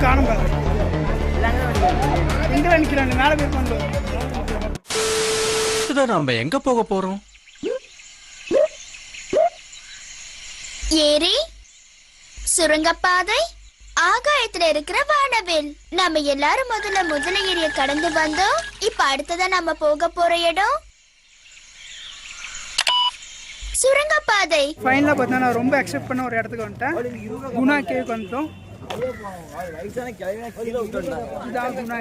காணும் பாரு எங்க நிக்கிறாங்க மேல போய் கொண்டு நம்ம எங்க போக போறோம்? ஏரி, சுரங்கப்பாதை, ஆகாயத்துல இருக்கிற வானவில். நம்ம எல்லாரும் முதல்ல ஏரிய கடந்து வந்தோம். இப்ப அடுத்ததா நம்ம போக போற இடம் சுரங்கப்பாதை. ஃபைனலா பார்த்தா நான் ரொம்ப எக்ஸ்பெக்ட் பண்ண ஒரு இடத்துக்கு வந்துட்டேன். குணா கேவுக்கு வந்துட்டோம். இதான் குணா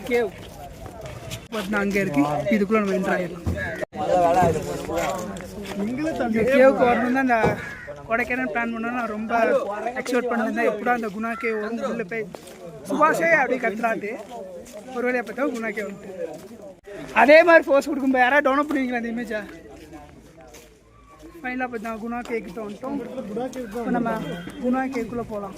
கேவ். அங்க இருக்கு. இதுக்குள்ள நம்ம என்டர் ஆயிடலாம். இந்த கேவுக்கு வரணும் தான் இந்த கொடைக்கானல் பிளான் பண்ணோம். நான் ரொம்ப எக்ஸ்பெக்ட் பண்ணிருந்தேன். எப்படா அந்த குணா கேவ் வரும் உள்ள போய் சுபாஷே அப்படியே கத்துறாட்டு ஒரு வேலையை பார்த்தா குணா கேவ் வந்துட்டு அதே மாதிரி போஸ்ட் கொடுக்கும்போது யாராவது டவுன்லோட் பண்ணுவீங்களா அந்த இமேஜா? ஃபைனலாக பார்த்தா குணா கேக்கிட்ட வந்துட்டோம். இப்போ நம்ம குணா கேக்குள்ளே போகலாம்.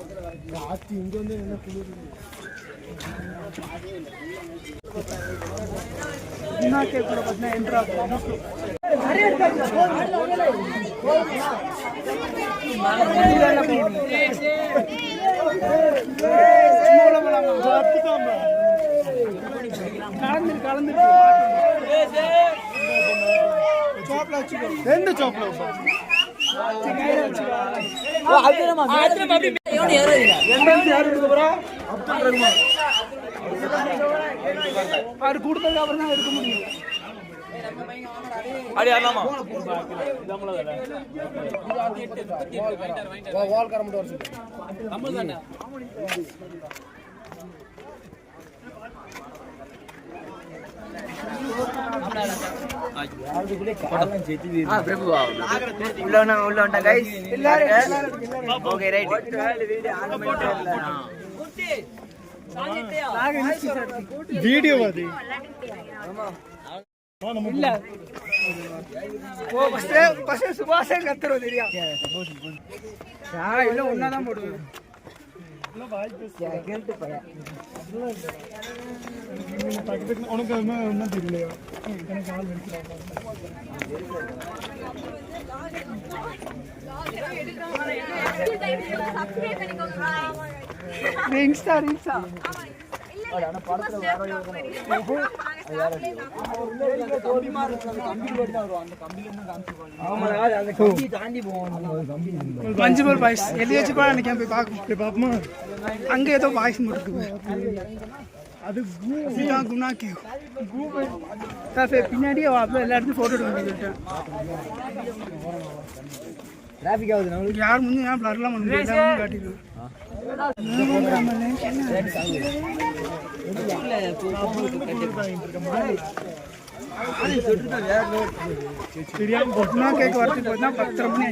குணா கேக்குள்ள பார்த்தீங்கன்னா என்ட்ரா கலந்து चॉपला வச்சுக்கோ ரெண்டு चॉपला கையில வச்சுக்கோ ஓ அதுலமா அப்படி ஏன் ஏறல எம்பென்சி யாரு இருக்கு bro அப்துல் ரஹ்மான் ஆறு கூடுதல் அப்புறம் தான் எடுக்க முடியும் அடி ஆறலாமா இதங்கள வா வால் கர முடியும் நம்ம தான வீடியோ சுபாஷே கத்துறோம் தெரியா இல்ல ஒன்னாதான் போடுவேன் உனக்கு ஒன்றும் தெரியலையா எனக்கு ஆள் இன்ஸ்டா இன்ஸ்டா மஞ்சுமல் பாய்ஸ் எல்லையாச்சு கூட அன்னைக்கு போய் பார்ப்போமா? அங்க ஏதோ பாய்ஸ் இருக்குது. அது குணா கேவ் பின்னாடியே எல்லா இடத்துலையும் போட்டோ எடுக்க சொல்லிட்டேன். டிராஃபிக் ஆகுது நம்மளுக்கு யார் முன்னே ஏன் பிளர்லாம் பண்ண முடியாது காட்டிடுவேன். குணா கேக் வரத்துக்கு போனா 10:30 மணி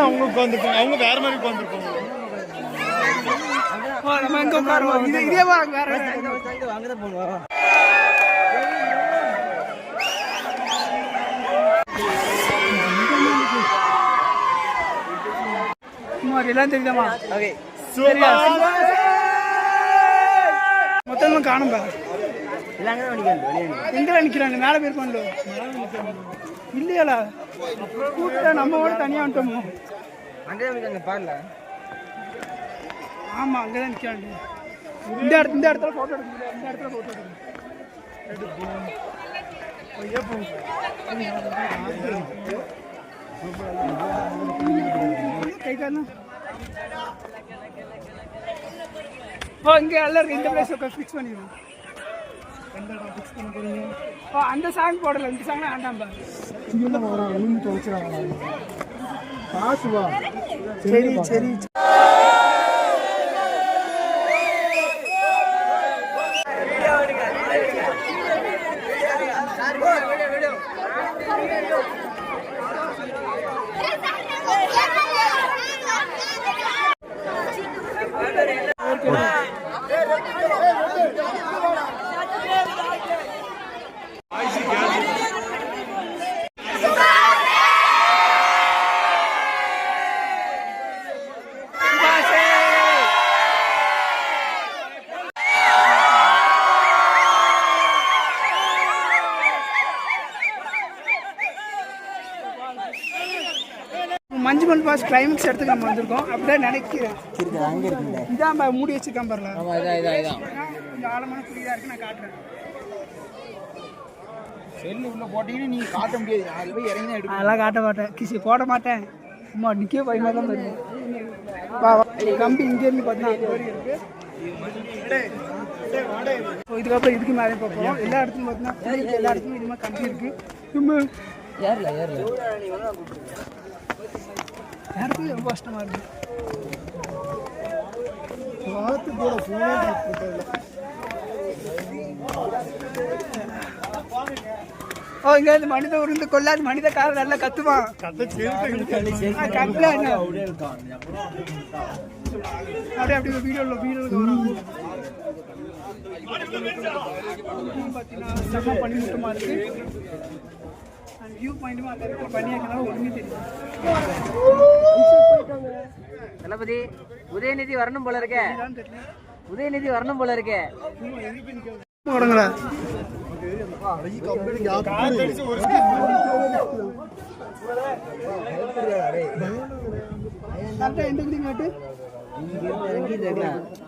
அவங்க உட்காந்துருப்பாங்க, அவங்க வேற மாதிரி உட்காந்துருப்பாங்க. நம்ம எங்க உட்காருவோம்? இதே வேற அங்கதான் போடுவோம். எல்லாம் தெரியுதாமா? மொத்தம் காணும் பாரு எங்க நிக்கிறாங்க மேல போயிருப்பாங்க இல்லையால கூட்ட நம்மோட தனியா வந்துட்டோமோ? அங்கதான் பாருல. ஆமா அங்கதான் நிக்கிறாங்க. இந்த இடத்துல போட்டோ எடுக்க. இந்த இடத்துல போட்டோ எடுக்க. இங்க எல்லாம் இருக்கு. இந்த பிளேஸ் ஃபிக்ஸ் பண்ணிடுவோம். ஓ அந்த சாங் போடல, இந்த சாங் ஆண்டாம்பா. சரி சரி மஞ்சுமல் பாஸ் கிளைமேக்ஸ் இடத்துக்கு நம்ம வந்திருக்கோம். அப்படியே நினைக்கிறேன் இதான் மூடி வச்சிருக்கான் பாருல, கொஞ்சம் ஆழமான புரியா இருக்கு. நான் காட்டுறேன். செல்லு உள்ள போட்டீங்கன்னா நீங்க காட்ட முடியாது. அதுல போய் இறங்கி எடுக்க. அதெல்லாம் காட்ட மாட்டேன், கிசி போட மாட்டேன். சும்மா நிற்க பயமா தான் தருவேன். கம்பி இங்கேருந்து பார்த்தீங்கன்னா இருக்கு. இதுக்கப்புறம் இதுக்கு மேலே பார்ப்போம். எல்லா இடத்துலையும் பார்த்தீங்கன்னா எல்லா இடத்துலையும் இது மாதிரி கம்பி இருக்கு. யாருக்கும் ரொம்ப கஷ்டமா இருக்கு. ஓ இங்க இருந்து மனித உருந்து கொள்ளாது மனித கார நல்லா கத்துவான். அப்படியே அப்படியே வீடியோல வரும். பார்த்தீங்கன்னா செம்ம பனிமூட்டமா இருக்கு. வியூ பாயிண்ட்டும் அந்த இடத்துல பண்ணியாக்கனால ஒன்றுமே தெரியும். தளபதி உதயநிதி வரணும் போல இருக்கே, உதயநிதி வரணும் போல இருக்கே. தொடங்கல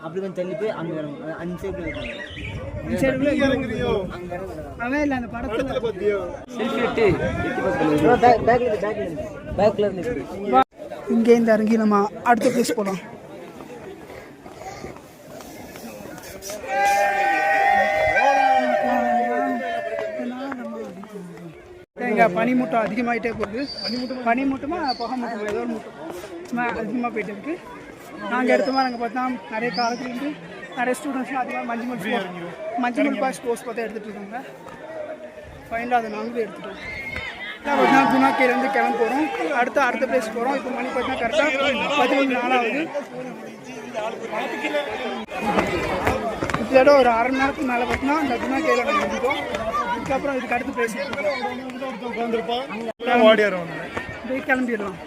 அப்படி கொஞ்சம் தள்ளி போய் அங்க அவன் இல்லை அந்த படத்துல இங்கேருந்து இறங்கி நம்ம அடுத்த பிளேஸ் போகலாம். இங்கே பனிமூட்டம் அதிகமாகிட்டே போகுது. பனிமூட்டமா புகை மூட்டம் ஏதோ ஒரு மூட்டம் அதிகமாக போயிட்டு இருக்கு. நாங்கள் எடுத்த மாதிரி அங்கே பார்த்தா நிறைய காலத்துலேருந்து நிறைய ஸ்டூடெண்ட்ஸ்லாம் அதிகமாக மஞ்சுமல் பாஸ் கோர்ஸ் பார்த்தா எடுத்துகிட்டு இருக்காங்க. ஃபைனலாக அதை நாங்களும் எடுத்துட்டோம். பார்த்தீங்கன்னா குணாக்கேலேருந்து கிளம்ப போகிறோம். அடுத்த பிளேஸ் போகிறோம். இப்போ மணி பார்த்தீங்கன்னா கரெக்டாக 11 ஆகுது. இதோட ஒரு அரை மணி நேரத்துக்கு மேலே பார்த்தீங்கன்னா இந்த குணாக்கேல நம்ம வந்துட்டோம். இதுக்கப்புறம் இதுக்கு அடுத்த பிளேஸ் கிளம்பிடலாம்.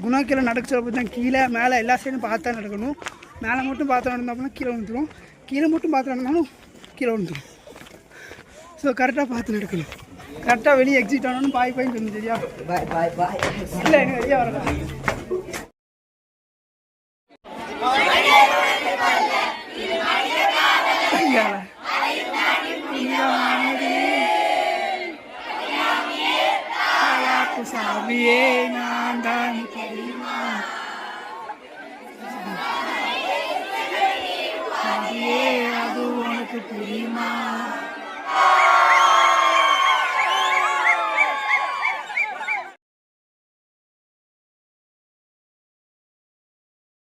குணாக்கீழே நடக்க தான் கீழே மேலே எல்லா சைடும் பார்த்தா நடக்கணும். மேலே மட்டும் பார்த்தா நடந்தோம்னா கீழே வந்துடும், கீழே மட்டும் பார்த்து நடந்தாலும் கீழே வந்துடும். ஸோ கரெக்டாக பார்த்து நடக்கணும். கரெக்டாக வெளியே எக்ஸிட் ஆனோன்னு பாய் பாயின்னு சொல்லணும். சரியா? இல்லை எனக்கு வெளியே வரலாம். சாமியே நான் தான் அது உனக்கு தெரியுமா?